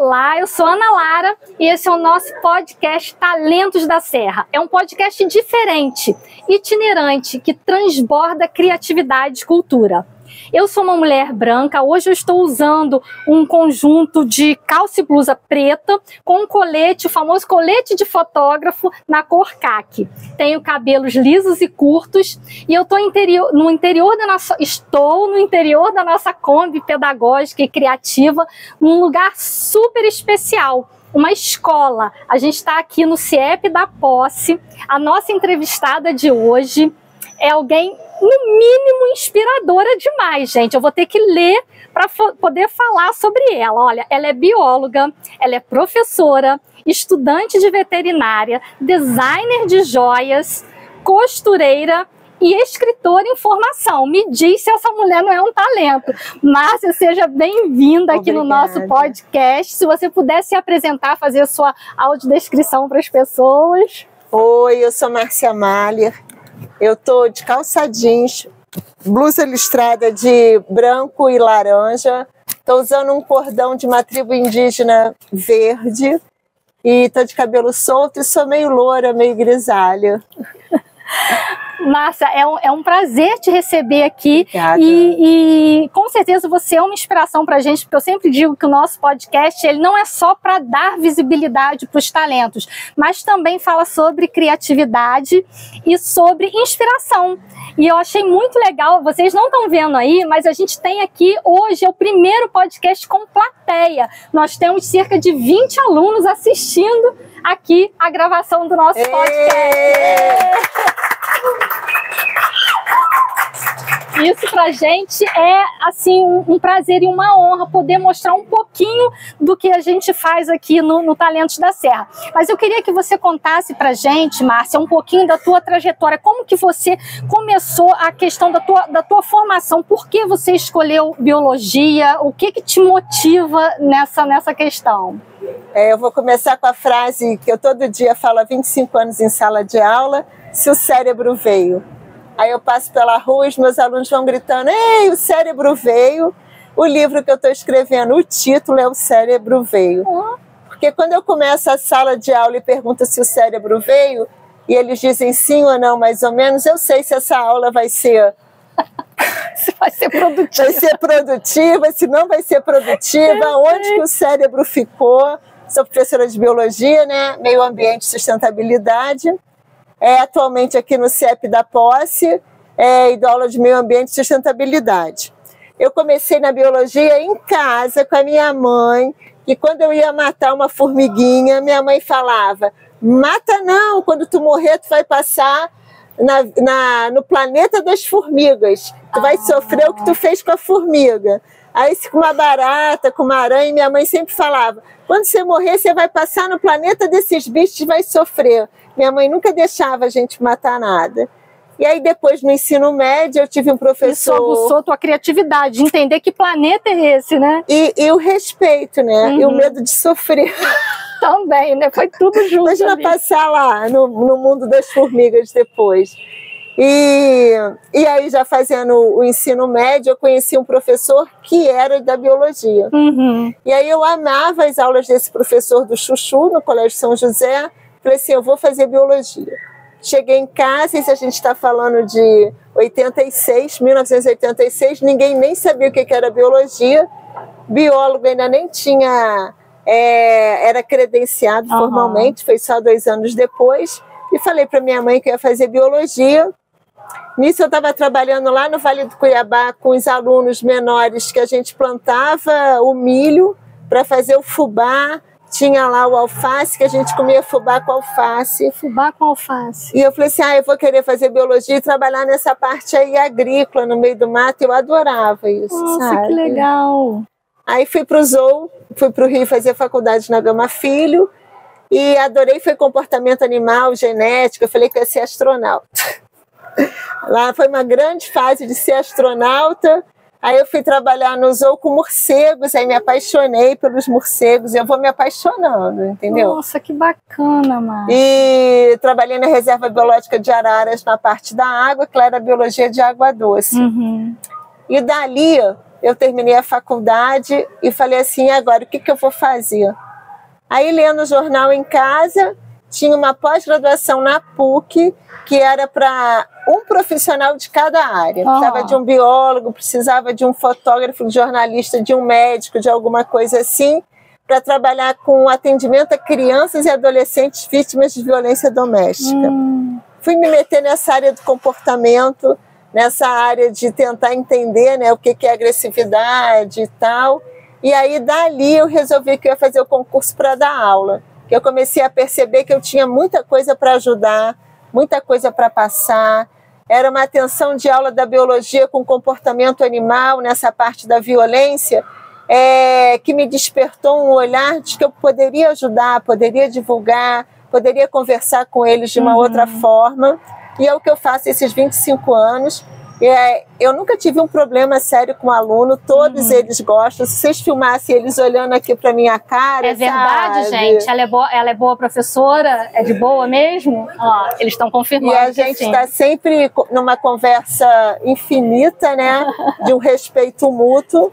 Olá, eu sou Ana Lara e esse é o nosso podcast Talentos da Serra. É um podcast diferente, itinerante, que transborda criatividade e cultura. Eu sou uma mulher branca, hoje eu estou usando um conjunto de calça e blusa preta com um colete, o famoso colete de fotógrafo na cor caqui. Tenho cabelos lisos e curtos e eu estou no interior da nossa Kombi pedagógica e criativa, num lugar super especial. Uma escola. A gente está aqui no CIEP da Posse. A nossa entrevistada de hoje é alguém, no mínimo, inspiradora demais, gente. Eu vou ter que ler para poder falar sobre ela. Olha, ela é bióloga, ela é professora, estudante de veterinária, designer de joias, costureira e escritora em formação. Me diz se essa mulher não é um talento. Márcia, seja bem-vinda aqui no nosso podcast. Se você pudesse se apresentar, fazer a sua audiodescrição para as pessoas. Oi, eu sou Márcia Mahler. Eu tô de calça jeans, blusa listrada de branco e laranja. Tô usando um cordão de uma tribo indígena verde. E tô de cabelo solto e sou meio loura, meio grisalha. Márcia, é um prazer te receber aqui. Obrigada. E com certeza você é uma inspiração para a gente, porque eu sempre digo que o nosso podcast ele não é só para dar visibilidade para os talentos, mas também fala sobre criatividade e sobre inspiração. E eu achei muito legal, vocês não estão vendo aí, mas a gente tem aqui hoje, é o primeiro podcast com plateia. Nós temos cerca de 20 alunos assistindo aqui a gravação do nosso podcast. Isso pra gente é assim um prazer e uma honra poder mostrar um pouquinho do que a gente faz aqui no Talentos da Serra. Mas eu queria que você contasse pra gente, Márcia, um pouquinho da tua trajetória, como que você começou a questão da tua formação, por que você escolheu biologia, o que te motiva nessa questão? Eu vou começar com a frase que eu todo dia falo há 25 anos em sala de aula: se o cérebro veio. Aí eu passo pela rua e os meus alunos vão gritando: ei, o cérebro veio. O livro que eu estou escrevendo, o título é O Cérebro Veio. Porque quando eu começo a sala de aula e pergunto se o cérebro veio, e eles dizem sim ou não, mais ou menos, eu sei se essa aula vai ser... vai ser produtiva. Vai ser produtiva, se não vai ser produtiva, onde que o cérebro ficou. Sou professora de biologia, né? Meio ambiente e sustentabilidade. Atualmente aqui no CIEP da Posse, e dou aula de meio ambiente e sustentabilidade. Eu comecei na biologia em casa com a minha mãe, e quando eu ia matar uma formiguinha, minha mãe falava: mata não, quando tu morrer tu vai passar no planeta das formigas, tu vai sofrer o que tu fez com a formiga. Aí com uma barata, com uma aranha, minha mãe sempre falava: quando você morrer você vai passar no planeta desses bichos e vai sofrer. Minha mãe nunca deixava a gente matar nada. E aí depois no ensino médio eu tive um professor... Isso aguçou tua criatividade, de entender que planeta é esse, né? E o respeito, né? E o medo de sofrer. Também, né? Foi tudo junto. Imagina passar lá no mundo das formigas depois. E aí já fazendo o ensino médio eu conheci um professor que era da biologia. E aí eu amava as aulas desse professor do Chuchu no Colégio São José. Falei assim, eu vou fazer biologia. Cheguei em casa, e se a gente está falando de 1986, ninguém nem sabia o que era biologia. Biólogo ainda nem tinha, era credenciado formalmente, foi só 2 anos depois. E falei para minha mãe que eu ia fazer biologia. Nisso eu estava trabalhando lá no Vale do Cuiabá com os alunos menores que a gente plantava o milho para fazer o fubá. Tinha lá o alface, que a gente comia fubá com alface. Fubá com alface. E eu falei assim, eu vou querer fazer biologia e trabalhar nessa parte aí agrícola, no meio do mato. Eu adorava isso, Nossa, sabe? Que legal. Aí fui para o Zoo, fui para o Rio fazer faculdade na Gama Filho. E adorei, foi comportamento animal, genética. Eu falei que eu ia ser astronauta. Lá foi uma grande fase de ser astronauta. Aí eu fui trabalhar no zoo com morcegos, aí me apaixonei pelos morcegos, e eu vou me apaixonando, entendeu? Nossa, que bacana, Márcia. E trabalhei na Reserva Biológica de Araras, na parte da água, que era a biologia de água doce. Uhum. E dali eu terminei a faculdade e falei assim, agora o que eu vou fazer? Aí, lendo o jornal em casa, tinha uma pós-graduação na PUC, que era para um profissional de cada área. Precisava de um biólogo, precisava de um fotógrafo, de jornalista, de um médico, de alguma coisa assim, para trabalhar com atendimento a crianças e adolescentes vítimas de violência doméstica. Fui me meter nessa área do comportamento, nessa área de tentar entender, né, o que é agressividade e tal. E aí, dali, eu resolvi que eu ia fazer o concurso para dar aula. Eu comecei a perceber que eu tinha muita coisa para ajudar, muita coisa para passar. Era uma atenção de aula da biologia com comportamento animal, nessa parte da violência, que me despertou um olhar de que eu poderia ajudar, poderia divulgar, poderia conversar com eles de uma outra forma. E é o que eu faço esses 25 anos. Eu nunca tive um problema sério com aluno, todos eles gostam. Se vocês filmassem eles olhando aqui para minha cara, é verdade, sabe? Gente? Ela é boa professora? É de boa mesmo? Ó, eles estão confirmando. E a gente está sempre numa conversa infinita, né? De um respeito mútuo.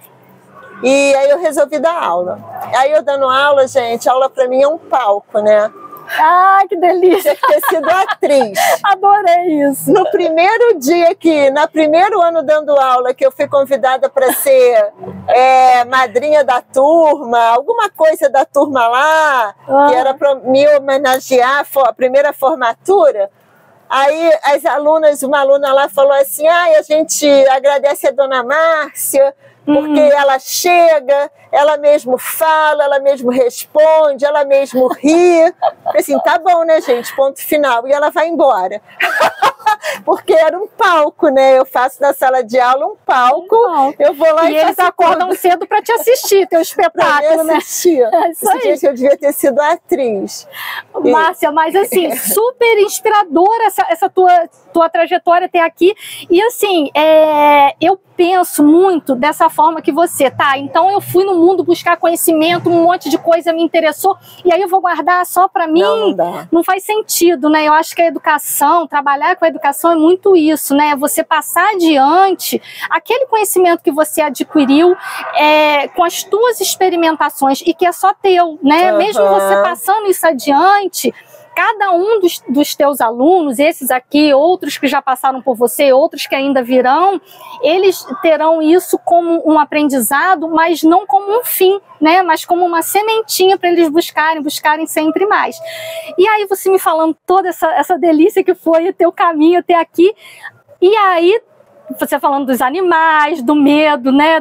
E aí eu resolvi dar aula. Aí eu dando aula, gente, aula para mim é um palco, né? Ah, que delícia! Ter sido atriz. Adorei isso. No primeiro dia no primeiro ano dando aula, que eu fui convidada para ser madrinha da turma, alguma coisa da turma lá, que era para me homenagear a primeira formatura. Aí as alunas, uma aluna lá falou assim, a gente agradece a dona Márcia, porque ela chega, ela mesmo fala, ela mesmo responde, ela mesmo ri. Assim, tá bom, né, gente? Ponto final. E ela vai embora. Porque era um palco, né? Eu faço na sala de aula um palco. Eu vou lá e eles acordam cedo para te assistir, teu espetáculo, né? Gente, eu devia ter sido atriz. Márcia, mas assim, super inspiradora essa tua trajetória até aqui. E assim, eu penso muito dessa forma que você, tá? Então eu fui no mundo buscar conhecimento, um monte de coisa me interessou, e aí eu vou guardar só para mim? Não dá. Não faz sentido, né? Eu acho que a educação, trabalhar com a educação é muito isso, né? Você passar adiante aquele conhecimento que você adquiriu com as tuas experimentações e que é só teu, né? Mesmo você passando isso adiante, cada um dos teus alunos, esses aqui, outros que já passaram por você, outros que ainda virão, eles terão isso como um aprendizado, mas não como um fim, né? Mas como uma sementinha para eles buscarem sempre mais. E aí você me falando toda essa delícia que foi o teu caminho até aqui, e aí você falando dos animais, do medo, né?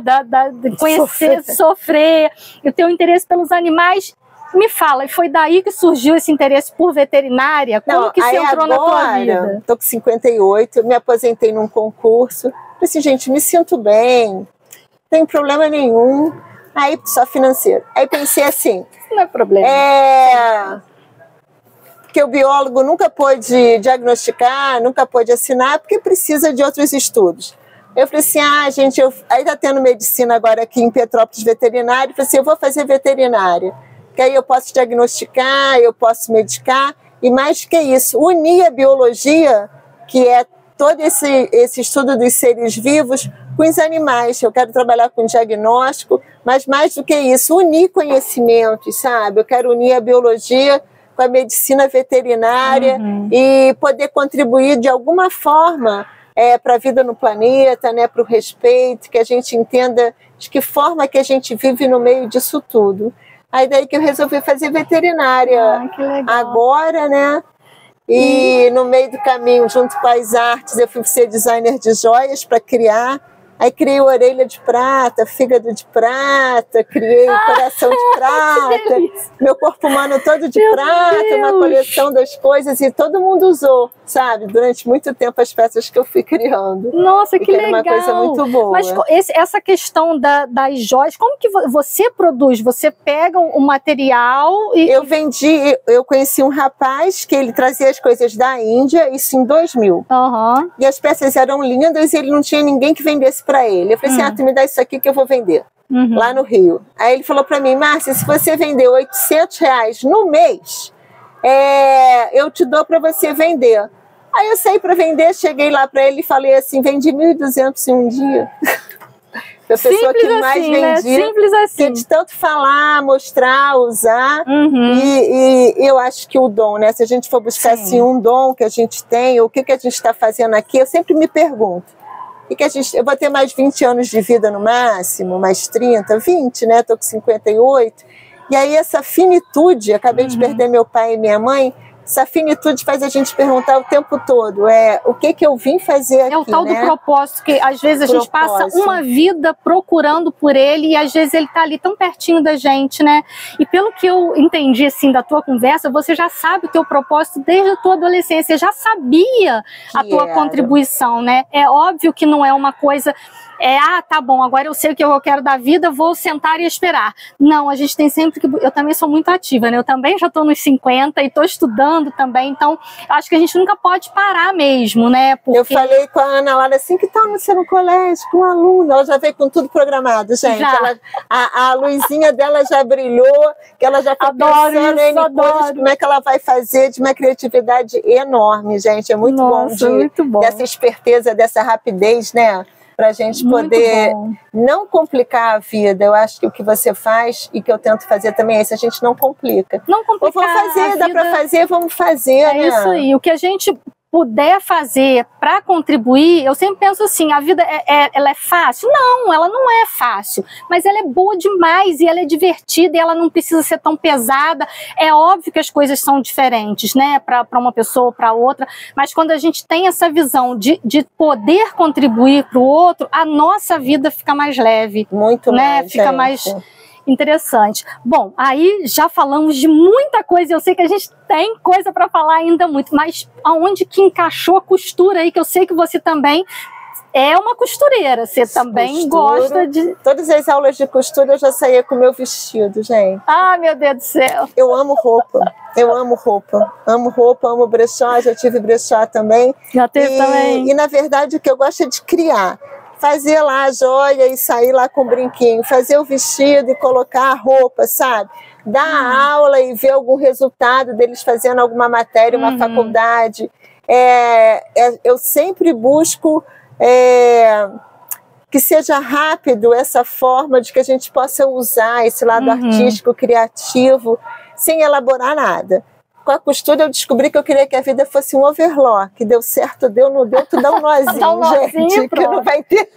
De conhecer, sofrer, o teu interesse pelos animais. Me fala, e foi daí que surgiu esse interesse por veterinária? Como que você entrou na tua vida? Tô com 58, eu me aposentei num concurso. Falei assim, gente, me sinto bem, não tem problema nenhum. Aí, só financeiro. Aí pensei assim... Não é problema. Porque o biólogo nunca pôde diagnosticar, nunca pôde assinar, porque precisa de outros estudos. Eu falei assim, gente, aí tá tendo medicina agora aqui em Petrópolis, veterinária. Eu falei assim, eu vou fazer veterinária. Que aí eu posso diagnosticar, eu posso medicar, e mais que isso, unir a biologia, que é todo esse estudo dos seres vivos, com os animais. Eu quero trabalhar com diagnóstico, mas mais do que isso, unir conhecimentos, sabe? Eu quero unir a biologia com a medicina veterinária e poder contribuir de alguma forma para a vida no planeta, né? Para o respeito, que a gente entenda de que forma que a gente vive no meio disso tudo. Aí daí que eu resolvi fazer veterinária agora, né? E no meio do caminho, junto com as artes, eu fui ser designer de joias para criar. Aí criei orelha de prata, fígado de prata, criei coração de prata, meu corpo humano todo de prata, uma coleção das coisas, e todo mundo usou, sabe? Durante muito tempo as peças que eu fui criando. Nossa, que legal! Era uma coisa muito boa. Mas essa questão das joias, como que você produz? Você pega o material e... Eu conheci um rapaz que ele trazia as coisas da Índia, isso em 2000. E as peças eram lindas e ele não tinha ninguém que vendesse para ele. Eu falei assim, tu me dá isso aqui que eu vou vender lá no Rio. Aí ele falou para mim, Márcia, se você vender R$800 no mês, eu te dou para você vender. Aí eu saí para vender, cheguei lá para ele e falei assim, vendi 1.200 em um dia. Foi a pessoa Simples que mais assim, vendia. né? Simples assim. Que de tanto falar, mostrar, usar. E eu acho que o dom, né? Se a gente for buscar assim, um dom que a gente tem, o que a gente está fazendo aqui, eu sempre me pergunto. Eu vou ter mais 20 anos de vida no máximo, mais 30, 20, né? Estou com 58. E aí essa finitude, acabei de perder meu pai e minha mãe, essa finitude faz a gente perguntar o tempo todo, o que eu vim fazer aqui, é o tal do propósito, que às vezes a gente passa uma vida procurando por ele e às vezes ele está ali tão pertinho da gente, né? E pelo que eu entendi, assim, da tua conversa, você já sabe o teu propósito desde a tua adolescência, já sabia a tua contribuição, né? É óbvio que não é uma coisa... tá bom, agora eu sei o que eu quero da vida, vou sentar e esperar. Não, a gente tem sempre que... Eu também sou muito ativa, né? Eu também já estou nos 50 e estou estudando também, então acho que a gente nunca pode parar mesmo, né? Porque... Eu falei com a Ana Lara assim, que tal você no colégio, com um aluno? Ela já veio com tudo programado, gente. A luzinha dela já brilhou, que ela já foi pensando em coisas, como é que ela vai fazer, de uma criatividade enorme, gente. É muito bom dessa esperteza, dessa rapidez, né? Para a gente poder não complicar a vida. Eu acho que o que você faz e que eu tento fazer também é isso, a gente não complica. Não complicar. Vamos fazer, dá para fazer, vamos fazer. É isso aí. O que a gente puder fazer para contribuir, eu sempre penso assim, a vida ela é fácil? Não, ela não é fácil, mas ela é boa demais e ela é divertida e ela não precisa ser tão pesada. É óbvio que as coisas são diferentes, né, para uma pessoa ou para outra, mas quando a gente tem essa visão de poder contribuir para o outro, a nossa vida fica mais leve. Muito né? mais, Fica mais interessante. Bom, aí já falamos de muita coisa, eu sei que a gente tem coisa para falar ainda muito, mas aonde que encaixou a costura aí, que eu sei que você também é uma costureira, você também gosta de... Todas as aulas de costura eu já saía com o meu vestido, gente. Ah, meu Deus do céu. Eu amo roupa, amo brechó, já tive brechó também. Já teve também. E na verdade o que eu gosto é de criar. Fazer lá a joia e sair lá com o brinquinho, fazer o vestido e colocar a roupa, sabe? Dar a aula e ver algum resultado deles fazendo alguma matéria, uma faculdade. Eu sempre busco que seja rápido essa forma de que a gente possa usar esse lado artístico, criativo, sem elaborar nada. Com a costura eu descobri que eu queria que a vida fosse um overlock. Deu certo, deu, não deu, tu dá um nozinho, dá um nozinho, gente, que não vai ter...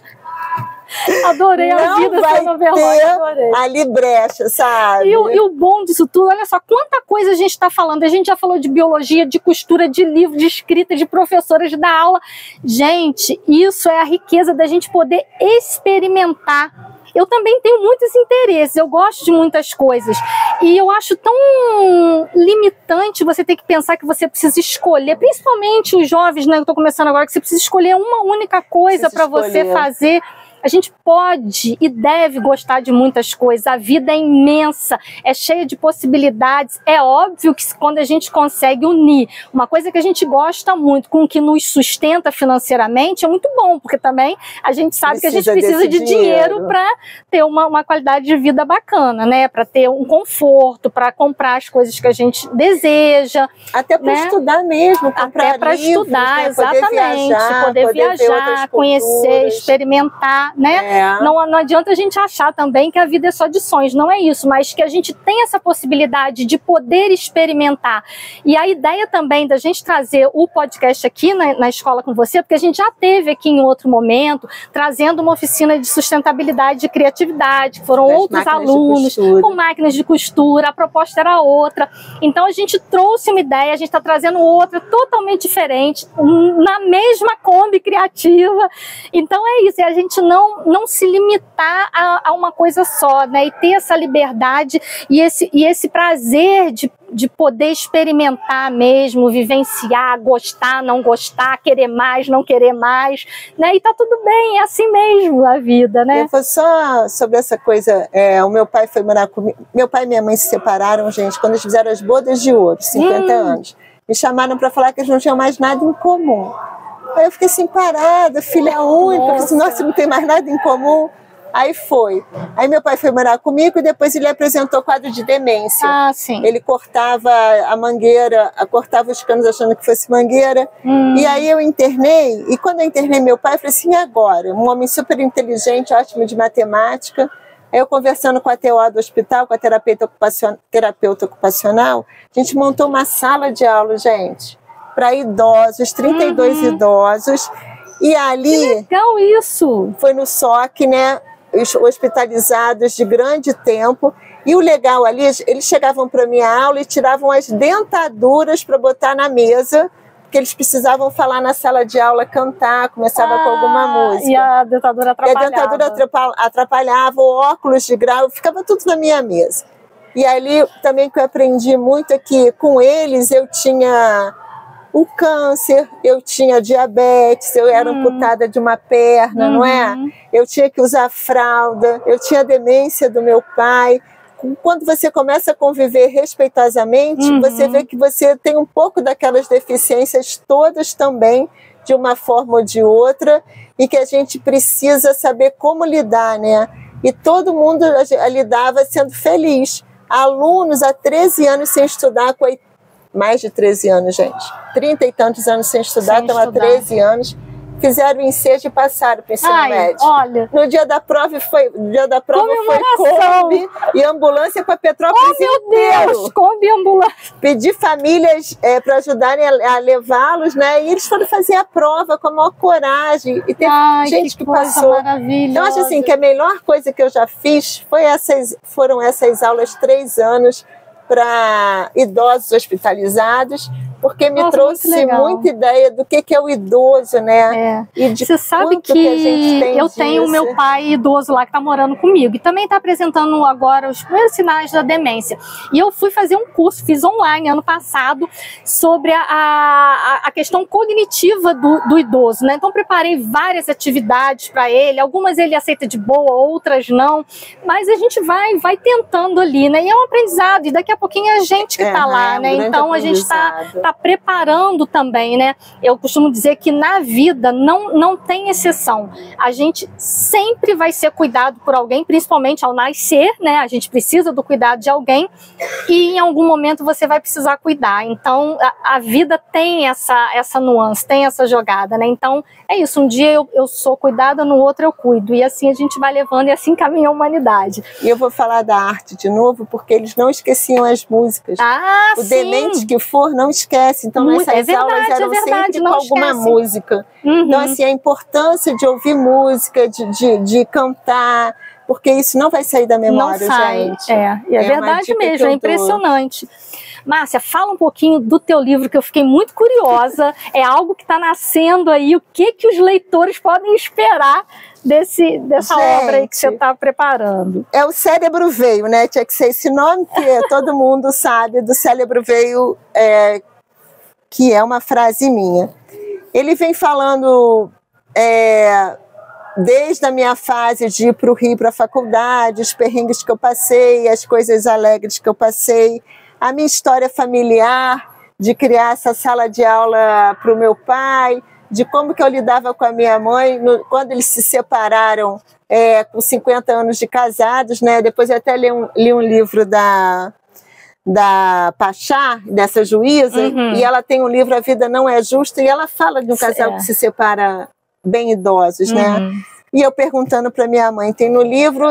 Adorei a vida sendo overlock, adorei. Ali brecha, sabe? E o bom disso tudo, olha só, quanta coisa a gente está falando. A gente já falou de biologia, de costura, de livro, de escrita, de professoras, de dar aula. Gente, isso é a riqueza da gente poder experimentar. Eu também tenho muitos interesses, eu gosto de muitas coisas. E eu acho tão limitante você ter que pensar que você precisa escolher, principalmente os jovens, né, que eu estou começando agora, que você precisa escolher uma única coisa para você fazer. A gente pode e deve gostar de muitas coisas. A vida é imensa, é cheia de possibilidades. É óbvio que quando a gente consegue unir uma coisa que a gente gosta muito com o que nos sustenta financeiramente, é muito bom, porque também a gente sabe que a gente precisa de dinheiro para ter uma qualidade de vida bacana, né? Para ter um conforto, para comprar as coisas que a gente deseja. Até para estudar mesmo, comprar até para estudar, né? Exatamente. Poder viajar, conhecer, experimentar. Né? Não adianta a gente achar também que a vida é só de sonhos, não é isso, mas que a gente tem essa possibilidade de poder experimentar. E a ideia também da gente trazer o podcast aqui na escola com você, porque a gente já teve aqui em outro momento, trazendo uma oficina de sustentabilidade e criatividade, que foram outros alunos com máquinas de costura, a proposta era outra. Então a gente trouxe uma ideia, a gente está trazendo outra totalmente diferente, na mesma Kombi criativa. Então é isso, e a gente não se limitar a uma coisa só, né? E ter essa liberdade e esse prazer de poder experimentar mesmo, vivenciar, gostar, não gostar, querer mais, não querer mais, né? E tá tudo bem, é assim mesmo a vida, né? Eu vou só sobre essa coisa, o meu pai foi morar comigo, meu pai e minha mãe se separaram, gente, quando eles fizeram as bodas de ouro, 50 anos. Me chamaram para falar que eles não tinham mais nada em comum. Aí eu fiquei assim, parada, filha única, eu falei assim, nossa, não tem mais nada em comum. Aí Aí meu pai foi morar comigo e depois ele apresentou quadro de demência. Ah, sim. Ele cortava a mangueira, cortava os canos achando que fosse mangueira. E aí eu internei, e quando eu internei meu pai, eu falei assim, e agora? Um homem super inteligente, ótimo de matemática. Aí eu conversando com a TO do hospital, com a terapeuta ocupacional, a gente montou uma sala de aula, gente, para idosos, 32 idosos. E ali... Que legal isso! Foi no SOC, né? Os hospitalizados de grande tempo. E o legal ali, eles chegavam para a minha aula e tiravam as dentaduras para botar na mesa, porque eles precisavam falar na sala de aula, cantar, começava com alguma música. E a dentadura atrapalhava. E a dentadura atrapalhava, o óculos de grau, ficava tudo na minha mesa. E ali também que eu aprendi muito é que com eles eu tinha o câncer, eu tinha diabetes, eu era amputada de uma perna, não é? Eu tinha que usar fralda, eu tinha demência do meu pai. Quando você começa a conviver respeitosamente, você vê que você tem um pouco daquelas deficiências todas também, de uma forma ou de outra, e que a gente precisa saber como lidar, né? E todo mundo lidava sendo feliz. Alunos há 13 anos sem estudar, mais de 13 anos, gente. 30 e tantos anos sem estudar, estão há 13 anos. Fizeram o ensejo e passaram para o ensino médio. Olha. No dia da prova foi Kombi e ambulância para Petrópolis inteiro. Meu Deus, Kombi e ambulância. Pedi famílias para ajudarem a levá-los, né? E eles foram fazer a prova com a maior coragem. E teve gente que passou. Então, acho assim, que a melhor coisa que eu já fiz foram essas aulas 3 anos para idosos hospitalizados, porque me trouxe muita ideia do que é o idoso, né? E de você sabe que a gente tem eu tenho o meu pai idoso lá que está morando comigo e também está apresentando agora os primeiros sinais da demência. E eu fui fazer um curso, fiz online ano passado, sobre a questão cognitiva do idoso, né? Então preparei várias atividades para ele, algumas ele aceita de boa, outras não, mas a gente vai tentando ali, né? E é um aprendizado, e daqui a pouquinho é a gente que está lá, né? Então a gente está preparando também, né? Eu costumo dizer que na vida não tem exceção. A gente sempre vai ser cuidado por alguém, principalmente ao nascer, né? A gente precisa do cuidado de alguém e em algum momento você vai precisar cuidar. Então a vida tem essa nuance, tem essa jogada, né? Então é isso, um dia eu sou cuidada, no outro eu cuido. E assim a gente vai levando e assim caminha a humanidade. E eu vou falar da arte de novo, porque eles não esqueciam as músicas. O demente que for, não esquece. Então nessas aulas eram sempre com alguma música. Então assim, a importância de ouvir música, de cantar, porque isso não vai sair da memória, não sai, gente. E é verdade mesmo, é impressionante. Márcia, fala um pouquinho do teu livro, que eu fiquei muito curiosa. É algo que está nascendo aí. O que os leitores podem esperar dessa obra aí que você está preparando? É O Cérebro Veio, né? Tinha que ser esse nome, que todo mundo sabe do Cérebro Veio, que é uma frase minha. Ele vem falando desde a minha fase de ir para o Rio, para a faculdade, os perrengues que eu passei, as coisas alegres que eu passei, a minha história familiar, de criar essa sala de aula para o meu pai, de como que eu lidava com a minha mãe quando eles se separaram com 50 anos de casados, né? Depois eu até li um livro da Pachá, dessa juíza, e ela tem um livro A Vida Não É Justa, e ela fala de um casal que se separa bem idosos, né? E eu perguntando para minha mãe, tem no livro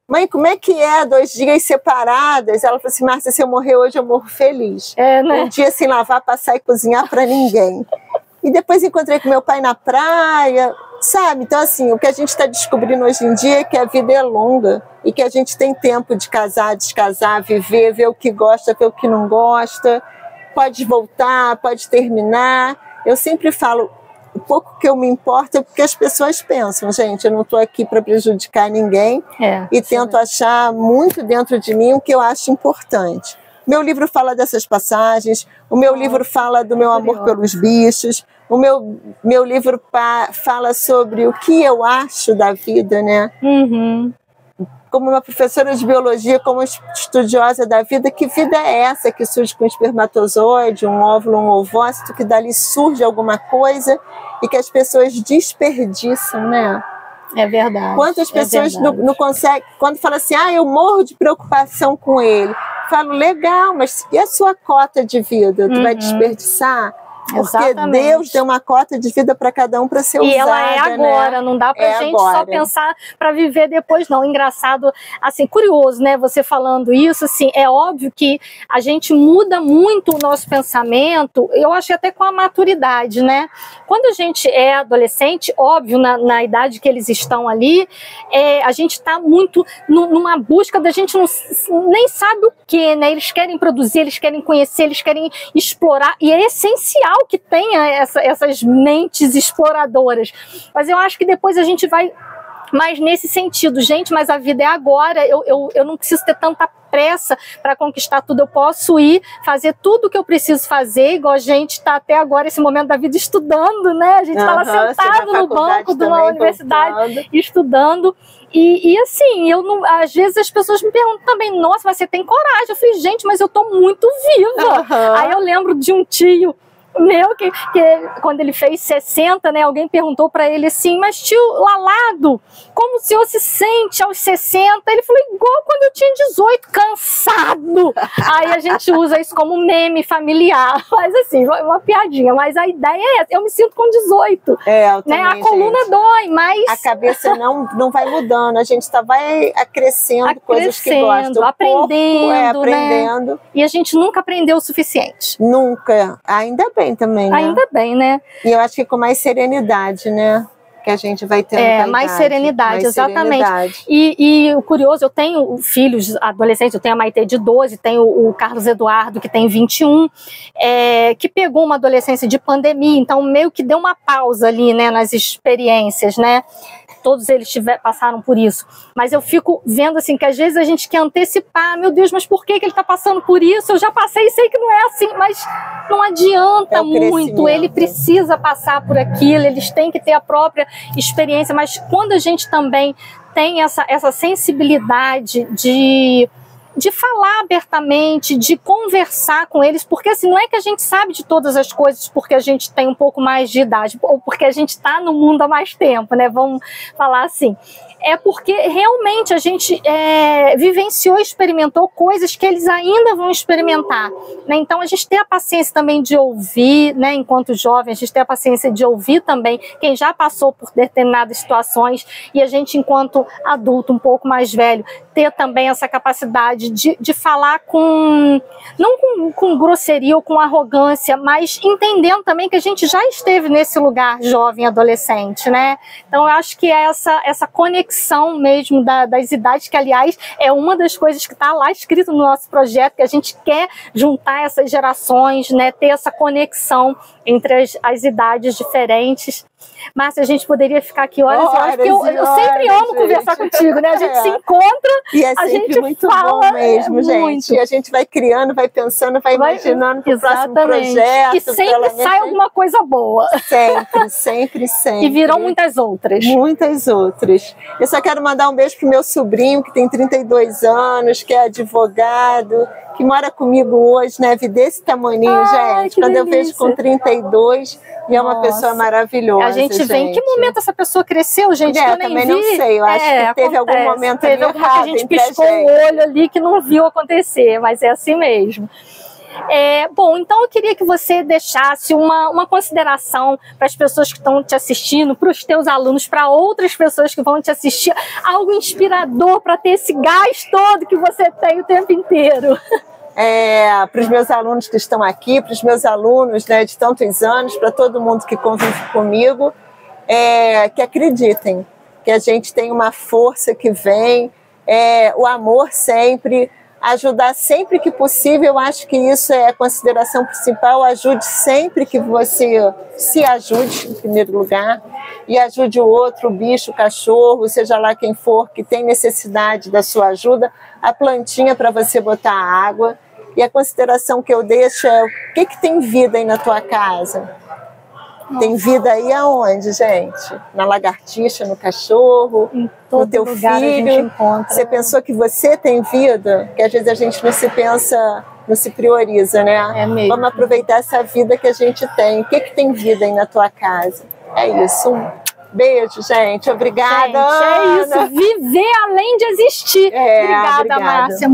mãe, como é que é 2 dias separadas? Ela falou assim, Márcia, se eu morrer hoje, eu morro feliz. Né? Um dia sem lavar, passar e cozinhar para ninguém. E depois encontrei com meu pai na praia, sabe? Então, assim, o que a gente está descobrindo hoje em dia é que a vida é longa e que a gente tem tempo de casar, descasar, viver, ver o que gosta, ver o que não gosta. Pode voltar, pode terminar. Eu sempre falo, o pouco que eu me importo é porque as pessoas pensam, gente, eu não estou aqui para prejudicar ninguém e tento achar muito dentro de mim o que eu acho importante. Meu livro fala dessas passagens, o meu livro fala do meu amor pelos bichos, o meu livro fala sobre o que eu acho da vida, né? Como uma professora de biologia, como estudiosa da vida, que vida é essa que surge com um espermatozoide, um óvulo, um ovócito, que dali surge alguma coisa e que as pessoas desperdiçam, né? É verdade. Quantas pessoas não conseguem, quando fala assim, eu morro de preocupação com ele. Falo, legal, mas e a sua cota de vida? Tu vai desperdiçar? Porque Exatamente. Deus deu uma cota de vida para cada um para ser usada. E ela é agora, né? Não dá pra gente agora. só pensar para viver depois, não. Engraçado, assim, curioso, né? Você falando isso, assim, é óbvio que a gente muda muito o nosso pensamento, eu acho que até com a maturidade, né? Quando a gente é adolescente, óbvio, na idade que eles estão ali, a gente está muito numa busca da gente nem sabe o que, né? Eles querem produzir, eles querem conhecer, eles querem explorar, e é essencial que tenha essas mentes exploradoras. Mas eu acho que depois a gente vai mais nesse sentido. Gente, mas a vida é agora, eu não preciso ter tanta pressa para conquistar tudo, eu posso ir fazer tudo o que eu preciso fazer, igual a gente está até agora, esse momento da vida, estudando, né? A gente está lá sentado no banco de uma universidade, estudando. E assim, às vezes as pessoas me perguntam também, nossa, mas você tem coragem? Eu falei, gente, mas eu tô muito viva. Aí eu lembro de um tio meu, que quando ele fez 60, né, alguém perguntou para ele assim, mas tio Lalado, como o senhor se sente aos 60? Ele falou, igual quando eu tinha 18, cansado. Aí a gente usa isso como meme familiar, mas assim, uma piadinha, mas a ideia é essa, eu me sinto com 18, eu também, né? A coluna dói, mas... A cabeça não vai mudando, a gente vai acrescendo coisas que gosta. Aprendendo, aprendendo. Né? E a gente nunca aprendeu o suficiente. Nunca, ainda bem também, né? Ainda bem, né? E eu acho que com mais serenidade, né? Que a gente vai tendo mais serenidade, exatamente. Serenidade. E o curioso, eu tenho filhos adolescentes, eu tenho a Maitê de 12, tenho o Carlos Eduardo, que tem 21, que pegou uma adolescência de pandemia, então meio que deu uma pausa ali, né, nas experiências, né? Todos eles passaram por isso. Mas eu fico vendo assim, que às vezes a gente quer antecipar, meu Deus, mas por que ele está passando por isso? Eu já passei e sei que não é assim, mas não adianta muito, ele precisa passar por aquilo, eles têm que ter a própria experiência, mas quando a gente também tem essa sensibilidade de falar abertamente, de conversar com eles, porque assim, não é que a gente sabe de todas as coisas porque a gente tem um pouco mais de idade, ou porque a gente está no mundo há mais tempo, né? Vamos falar assim. É porque realmente a gente vivenciou, experimentou coisas que eles ainda vão experimentar, né? Então a gente tem a paciência também de ouvir, né? Enquanto jovem, a gente tem a paciência de ouvir também quem já passou por determinadas situações, e a gente, enquanto adulto, um pouco mais velho, ter também essa capacidade de falar não com grosseria ou com arrogância, mas entendendo também que a gente já esteve nesse lugar jovem, adolescente, né? Então eu acho que é essa conexão mesmo das idades, que aliás é uma das coisas que está lá escrito no nosso projeto, que a gente quer juntar essas gerações, né? Ter essa conexão entre as idades diferentes. Márcia, a gente poderia ficar aqui horas e horas, porque eu sempre amo conversar contigo, né? A gente se encontra, e é a gente muito fala bom mesmo, gente. Muito. E a gente vai criando, vai pensando, vai imaginando pro próximo projeto. E sempre sai alguma coisa boa. Sempre. E virão muitas outras. Muitas outras. Eu só quero mandar um beijo pro meu sobrinho, que tem 32 anos, que é advogado, que mora comigo hoje, né? Desse tamaninho, gente. Quando eu vejo com 32, e é uma pessoa maravilhosa. A gente vê em que momento essa pessoa cresceu, gente, que eu nem também vi. Não sei, eu acho que teve algum momento ali errado, que a gente piscou o olho ali que não viu acontecer, mas é assim mesmo. Bom, então eu queria que você deixasse uma consideração para as pessoas que estão te assistindo, para os teus alunos, para outras pessoas que vão te assistir, algo inspirador para ter esse gás todo que você tem o tempo inteiro. Para os meus alunos que estão aqui, para os meus alunos, né, de tantos anos, para todo mundo que convive comigo, que acreditem que a gente tem uma força que vem, o amor sempre, ajudar sempre que possível. Eu acho que isso é a consideração principal. Ajude sempre que você se ajude, em primeiro lugar, e ajude o outro, o bicho, o cachorro, seja lá quem for, que tem necessidade da sua ajuda, a plantinha para você botar água. E a consideração que eu deixo é: o que tem vida aí na tua casa? Tem vida aí aonde, gente? Na lagartixa, no cachorro, no teu filho? Você pensou que você tem vida? Porque às vezes a gente não se pensa, não se prioriza, né? É mesmo. Vamos aproveitar essa vida que a gente tem. O que tem vida aí na tua casa? É isso. Beijo, gente. Obrigada, gente, é isso. Viver além de existir. Obrigada, Márcia.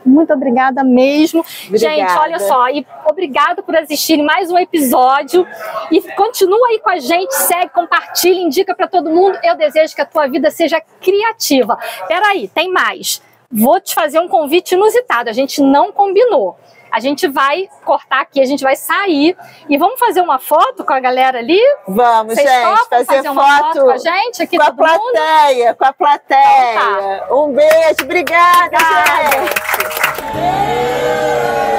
Muito obrigada mesmo. Obrigada. Gente, olha só, e obrigado por assistirem mais um episódio. E continua aí com a gente, segue, compartilha, indica para todo mundo. Eu desejo que a tua vida seja criativa. Peraí, tem mais. Vou te fazer um convite inusitado. A gente não combinou. A gente vai cortar aqui, a gente vai sair e vamos fazer uma foto com a galera ali? Vamos, gente, fazer uma foto com a gente aqui, com a plateia, mundo? Com a plateia. Então tá. Um beijo, obrigada. Gente.